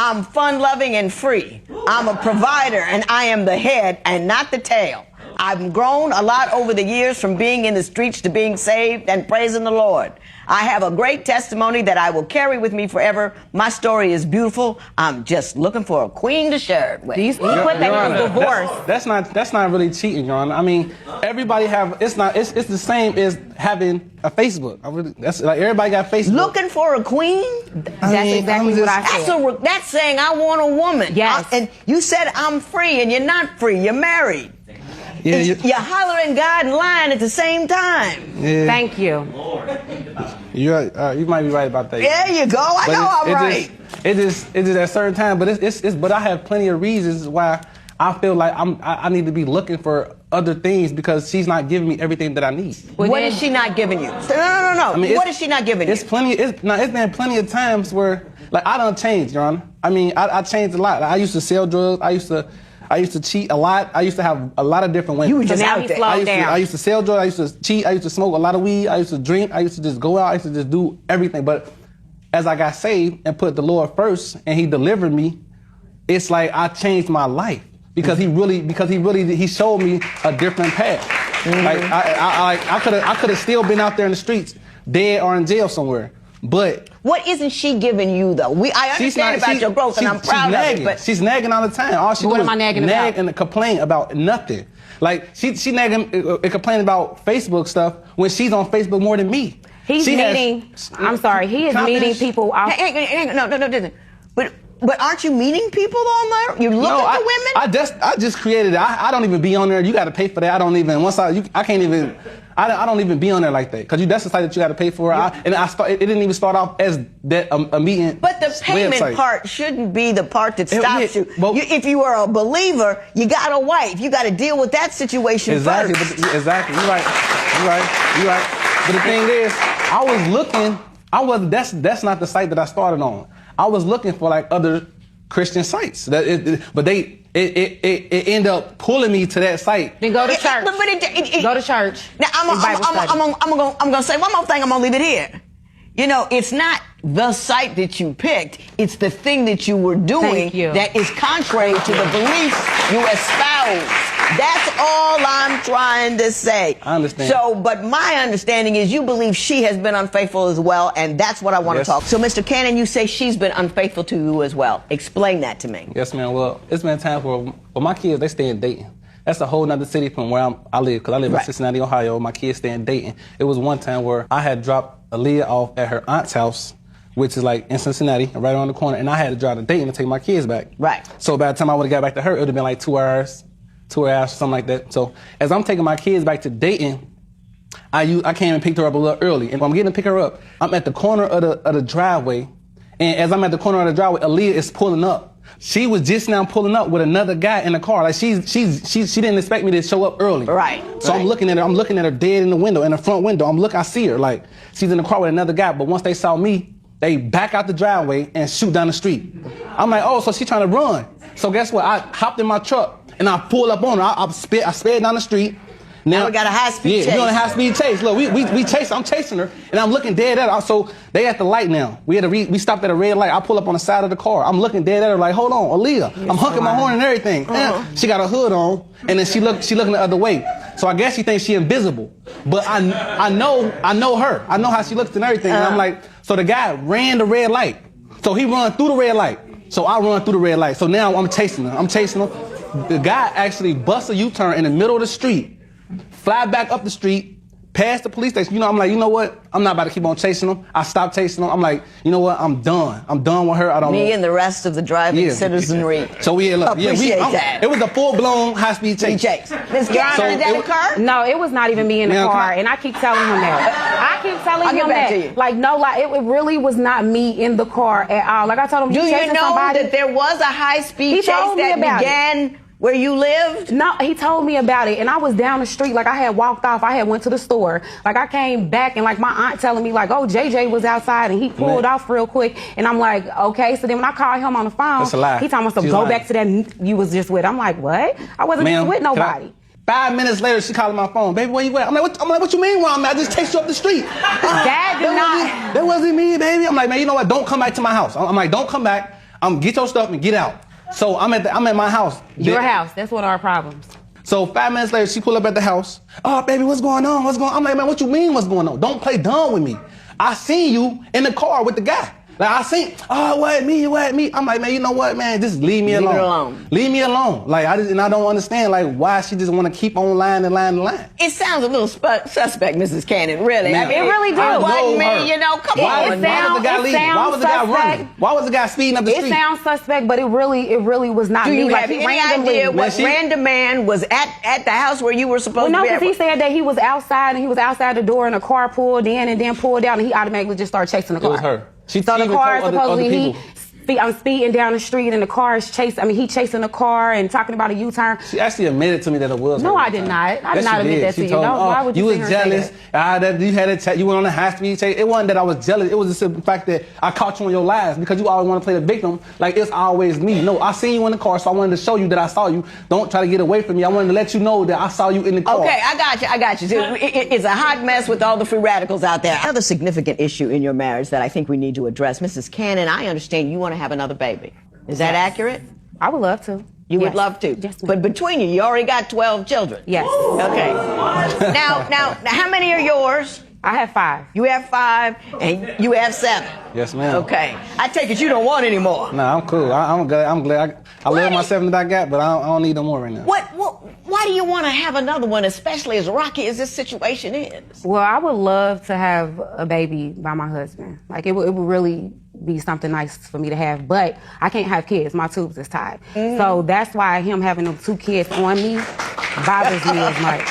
I'm fun-loving and free. I'm a provider, and I am the head and not the tail. I've grown a lot over the years from being in the streets to being saved and praising the Lord. I have a great testimony that I will carry with me forever. My story is beautiful. I'm just looking for a queen to share it with. He put that in his divorce. That's not really cheating, Your Honor. I mean, everybody have it's the same as having a Facebook. That's like everybody got Facebook. Looking for a queen? That's exactly what I said. That's saying I want a woman. Yes. And you said I'm free, and you're not free. You're married. Yeah, you're hollering God and lying at the same time. Yeah. Thank you. You might be right about that. There you go. I know I'm right. It just at certain time, but I have plenty of reasons why I feel like I need to be looking for other things because she's not giving me everything that I need. What is she not giving you? No. I mean, what is she not giving you? It's been plenty of times where like I done changed, Your Honor. I mean, I changed a lot. Like, I used to sell drugs. I used to cheat a lot. I used to have a lot of different women. You were just out there. I used to sell drugs. I used to cheat. I used to smoke a lot of weed. I used to drink. I used to just go out. I used to just do everything. But as I got saved and put the Lord first and he delivered me, it's like I changed my life because he showed me a different path. Mm-hmm. Like I could have still been out there in the streets, dead or in jail somewhere. But what isn't she giving you though? I understand about your growth, and I'm proud of it. But she's nagging all the time. All she what do am I nagging nag about? and complain about nothing. Like she nagging and complaining about Facebook stuff when she's on Facebook more than me. He is meeting people out. No. But aren't you meeting people on there? You looking for women? I just created it. I don't even be on there. You got to pay for that. I don't even I don't even be on there like that because that's the site that you got to pay for. It didn't even start off as that a meeting. But the payment website. part shouldn't be the part that stops you. Well, if you are a believer, you got a wife. You got to deal with that situation first. Exactly. You're right. But the thing is, that's not the site that I started on. I was looking for like other Christian sites, but it ended up pulling me to that site. Then go to church. Go to church. Now I'm gonna say one more thing. I'm gonna leave it here. You know, it's not the site that you picked. It's the thing that you were doing that is contrary to the beliefs you espouse. That's all I'm trying to say. I understand. So, but my understanding is you believe she has been unfaithful as well, and that's what I want to talk. So, Mr. Cannon, you say she's been unfaithful to you as well. Explain that to me. Yes, ma'am. Well, it's been time for my kids. They stay in Dayton. That's a whole nother city from where I live, because I live in Cincinnati, Ohio. My kids stay in Dayton. It was one time where I had dropped Aaliyah off at her aunt's house, which is like in Cincinnati, right around the corner, and I had to drive to Dayton to take my kids back. Right. So by the time I would have got back to her, it would have been like 2 hours, something like that. So as I'm taking my kids back to Dayton, I came and picked her up a little early. And when I'm getting to pick her up, I'm at the corner of the driveway. And as I'm at the corner of the driveway, Aaliyah is pulling up. She was just now pulling up with another guy in the car. Like she didn't expect me to show up early. Right. So I'm looking at her dead in the window, in the front window. I see her like she's in the car with another guy. But once they saw me, they back out the driveway and shoot down the street. I'm like, oh, so she's trying to run. So guess what? I hopped in my truck and I pulled up on her. I sped down the street. Now we got a high-speed chase. Yeah, we on a high-speed chase. Look, I'm chasing her, and I'm looking dead at her. So they at the light now. We stopped at a red light. I pull up on the side of the car. I'm looking dead at her like, hold on, Aaliyah. I'm honking my horn and everything. She got a hood on, and then she looking the other way. So I guess she thinks she invisible. But I know her. I know how she looks and everything. And I'm like, so the guy ran the red light. So he run through the red light. So I run through the red light. So now I'm chasing her. The guy actually busts a U-turn in the middle of the street. Fly back up the street, past the police station. I'm like, you know what? I'm not about to keep on chasing them. I stopped chasing them. I'm like, you know what? I'm done. I'm done with her. Me and the rest of the driving citizenry. So appreciate that. It was a full-blown high-speed chase. Ms. Garner, did that occur? No, it was not even me in the car, and I keep telling him that. It really was not me in the car at all. Like I told him, do you know that there was a high-speed chase that began where you lived? No, he told me about it, and I was down the street. Like I had walked off. I had went to the store. Like I came back, and like my aunt telling me like, oh, JJ was outside, and he pulled off real quick. And I'm like, okay. So then when I called him on the phone, that's a lie. He told me to go back to that you was just with. I'm like, what? I wasn't just with nobody. 5 minutes later, she calling my phone. Baby, where you at? I'm like, what you mean where I'm at? I just chased you up the street. That wasn't me, baby. I'm like, man, you know what? Don't come back to my house. I'm like, don't come back. get your stuff and get out. So I'm at my house. Your house. That's one of our problems. So 5 minutes later, she pull up at the house. Oh, baby, what's going on? What's going on? I'm like, man, what you mean what's going on? Don't play dumb with me. I seen you in the car with the guy. Like, I seen, oh, what, me? I'm like, man, you know what, man? Just leave me alone. Leave it alone. Leave me alone. Like, I don't understand, like, why she just want to keep on lying. It sounds a little suspect, Mrs. Cannon, really. Man, it really do. I It wasn't know me, her. you know, come Why on. was the guy leaving? Why was the guy running? Why was the guy speeding up the It street? sounds suspect, but it really was not Do me. you Like, have he any randomly. idea what random man was at the house where you were supposed Well, no, to be? because he said that he was outside and he was outside the door and a car pulled in and then pulled out and he automatically just started chasing the car. It was her. She So the even car told other supposedly people. I'm speeding down the street and the car is chasing. I mean, he chasing the car and talking about a U-turn. She actually admitted to me that it was No, her I one did time. not. I did Yes, not she admit did. that She to you. told me, No, why would you was sit here and say jealous. That you had you went on a high-speed chase. It wasn't that I was jealous. It was just the fact that I caught you on your lies because you always want to play the victim. Like, it's always me. No, I seen you in the car, so I wanted to show you that I saw you. Don't try to get away from me. I wanted to let you know that I saw you in the car. Okay, I got you. It's a hot mess with all the free radicals out there. Another significant issue in your marriage that I think we need to address. Mrs. Cannon, I understand you want to have another baby. Is that accurate? I would love to. You Yes. would love to. Yes, ma'am. But between you already got 12 children. Yes. Okay. Now, how many are yours? I have 5. You have 5 and you have 7. Yes, ma'am. Okay. I take it you don't want any more. Nah, I'm cool. I'm glad. I love my 7 that I got, but I don't need no more right now. Why do you want to have another one, especially as rocky as this situation is? Well, I would love to have a baby by my husband. Like, it would really be something nice for me to have, but I can't have kids. My tubes is tied. So that's why him having them 2 kids on me bothers me as much.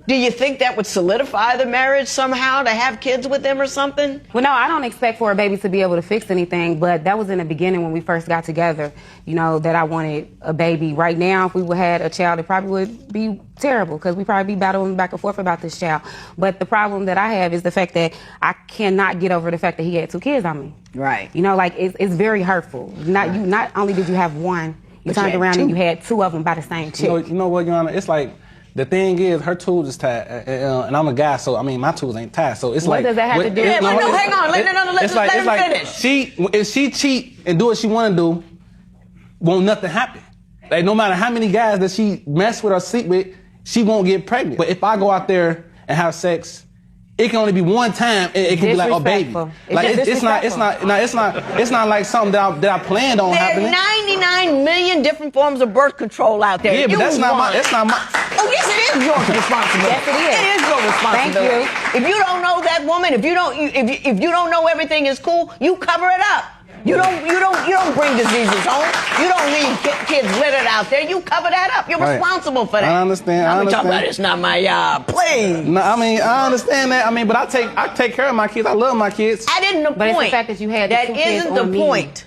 Do you think that would solidify the marriage somehow to have kids with them or something? Well, no, I don't expect for a baby to be able to fix anything, but that was in the beginning when we first got together, you know, that I wanted a baby. Right now, if we would had a child, it probably would be terrible because we'd probably be battling back and forth about this child. But the problem that I have is the fact that I cannot get over the fact that he had 2 kids on me. Right. You know, like, it's very hurtful. Not only did you have 1, you But turned you had around 2. and you had 2 of them by the same chick. You know what, Your Honor? It's like, the thing is, her tools is tied, and I'm a guy, so I mean, my tools ain't tied. So it's What like, does that have to do? Yeah, but no, hang on. Let him finish. If she cheat and do what she want to do, won't nothing happen. Like, no matter how many guys that she mess with or sleep with, she won't get pregnant. But if I go out there and have sex, it can only be one time. It can be like a baby. Like, it's not like something that I planned on There happening. are 99 million different forms of birth control out there. Yeah, but that's not my. Oh, yes, it is your responsibility. Yes, it is. It is your responsibility. Thank If you don't know that woman, if you don't know everything is cool, you cover it up. You don't bring diseases home. You don't leave kids littered out there. You cover that up. You're Right. responsible for that. I understand. I I'm talking understand. about it's not my job. Please. No, I mean, I understand that. I mean, but I take care of my kids. I love my kids. That isn't the But point. it's the fact that you had the That 2 kids isn't the on me. point.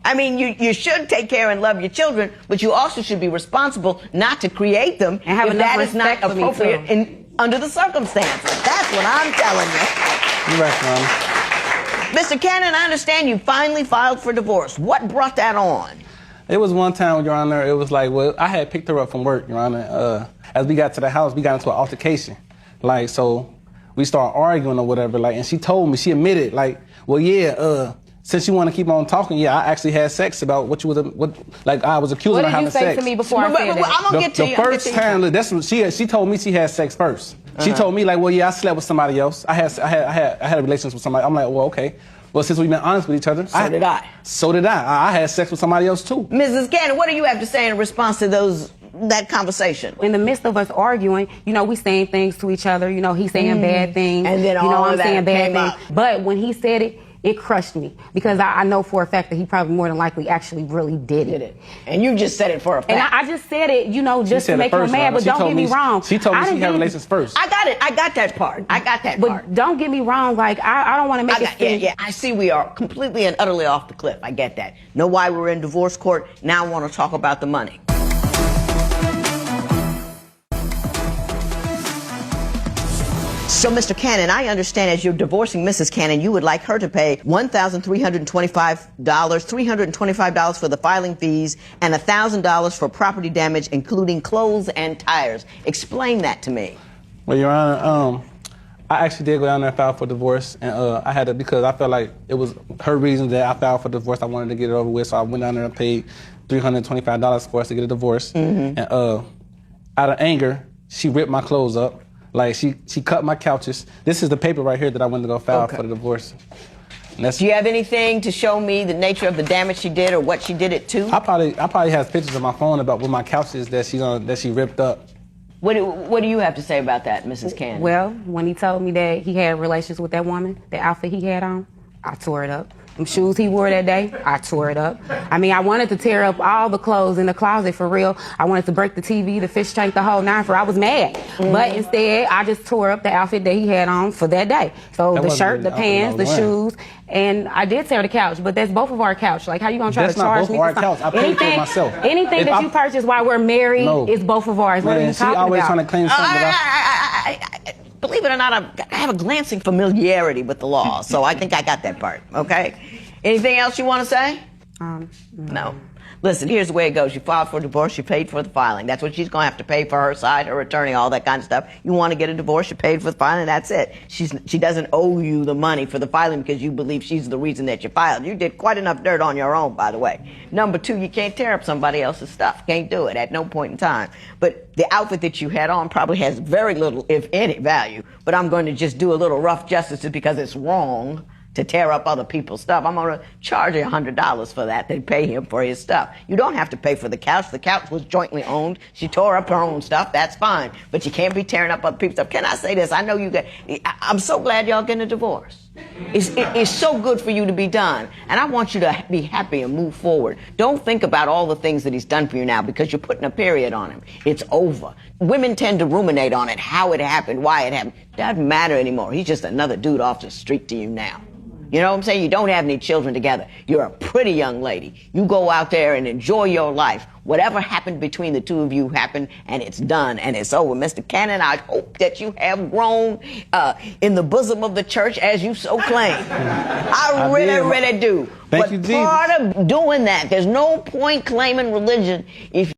I mean, you should take care and love your children, but you also should be responsible not to create them And have if enough that is not respect for me, appropriate too. under the circumstances. That's what I'm telling you. You're right, Your Honor. Mr. Cannon, I understand you finally filed for divorce. What brought that on? It was one time, Your Honor, it was like, well, I had picked her up from work, Your Honor. As we got to the house, we got into an altercation. Like, so we started arguing or whatever, like, and she told me, she admitted, like, well, yeah, since you want to keep on talking, yeah, I actually had sex about what you was, like, I was accusing What her did having you say sex. to me before I said that? I'm going to get to you. The first time, look, that's what she told me she had sex first. She told me, like, well, yeah, I slept with somebody else. I had a relationship with somebody. I'm like, well, okay. Well, since we've been honest with each other, So did I. So did I. I had sex with somebody else too. Mrs. Cannon, what do you have to say in response to that conversation? In the midst of us arguing, you know, we saying things to each other. You know, he's saying bad things. And then you know, all I'm of that saying bad came things. up. But when he said it, it crushed me because I know for a fact that he probably more than likely actually really did it. And you just said it for a fact. And I just said it, you know, just to make him mad. But don't get me wrong. She told me she had relations first. I got it. I got that part. But don't get me wrong. Like, I don't want to make it seem. Yeah. I see we are completely and utterly off the cliff. I get that. Know why we're in divorce court. Now I want to talk about the money. So, Mr. Cannon, I understand as you're divorcing Mrs. Cannon, you would like her to pay $1,325, $325 for the filing fees, and $1,000 for property damage, including clothes and tires. Explain that to me. Well, Your Honor, I actually did go down there and file for divorce, and I had to, because I felt like it was her reason that I filed for divorce. I wanted to get it over with, so I went down there and paid $325 for us to get a divorce. And out of anger, she ripped my clothes up. Like, she cut my couches. This is the paper right here that I went to go file for the divorce. Do you have anything to show me the nature of the damage she did or what she did it to? I probably have pictures on my phone about with my couches that she ripped up. What do you have to say about that, Mrs. Cannon? Well, when he told me that he had relations with that woman, the outfit he had on, I tore it up. Them shoes he wore that day, I tore it up. I mean, I wanted to tear up all the clothes in the closet for real. I wanted to break the TV, the fish tank, the whole nine for. I was mad. But instead, I just tore up the outfit that he had on for that day. So That the wasn't shirt, really the pants, the wearing. shoes, and I did tear the couch, but that's both of our couch. Like, how you gonna try That's to not charge both me of our for couch. I paid for it myself. Anything If that I- you purchased while we're married No. is both of ours. What are Man, you she talking always about? trying to claim something Believe it or not, I have a glancing familiarity with the law, so I think I got that part, okay? Anything else you want to say? No. Listen, here's the way it goes. You filed for divorce, you paid for the filing. That's what she's going to have to pay for her side, her attorney, all that kind of stuff. You want to get a divorce, you paid for the filing, that's it. She doesn't owe you the money for the filing because you believe she's the reason that you filed. You did quite enough dirt on your own, by the way. Number two, you can't tear up somebody else's stuff. Can't do it at no point in time. But the outfit that you had on probably has very little, if any, value. But I'm going to just do a little rough justice because it's wrong to tear up other people's stuff. I'm going to charge you $100 for that. They pay him for his stuff. You don't have to pay for the couch. The couch was jointly owned. She tore up her own stuff. That's fine. But you can't be tearing up other people's stuff. Can I say this? I know you get, I'm so glad y'all getting a divorce. It's so good for you to be done. And I want you to be happy and move forward. Don't think about all the things that he's done for you now because you're putting a period on him. It's over. Women tend to ruminate on it, how it happened, why it happened. Doesn't matter anymore. He's just another dude off the street to you now. You know what I'm saying? You don't have any children together. You're a pretty young lady. You go out there and enjoy your life. Whatever happened between the two of you happened, and it's done, and it's over. Mr. Cannon, I hope that you have grown in the bosom of the church as you so claim. I really do. Thank you, Jesus. Part of doing that, there's no point claiming religion if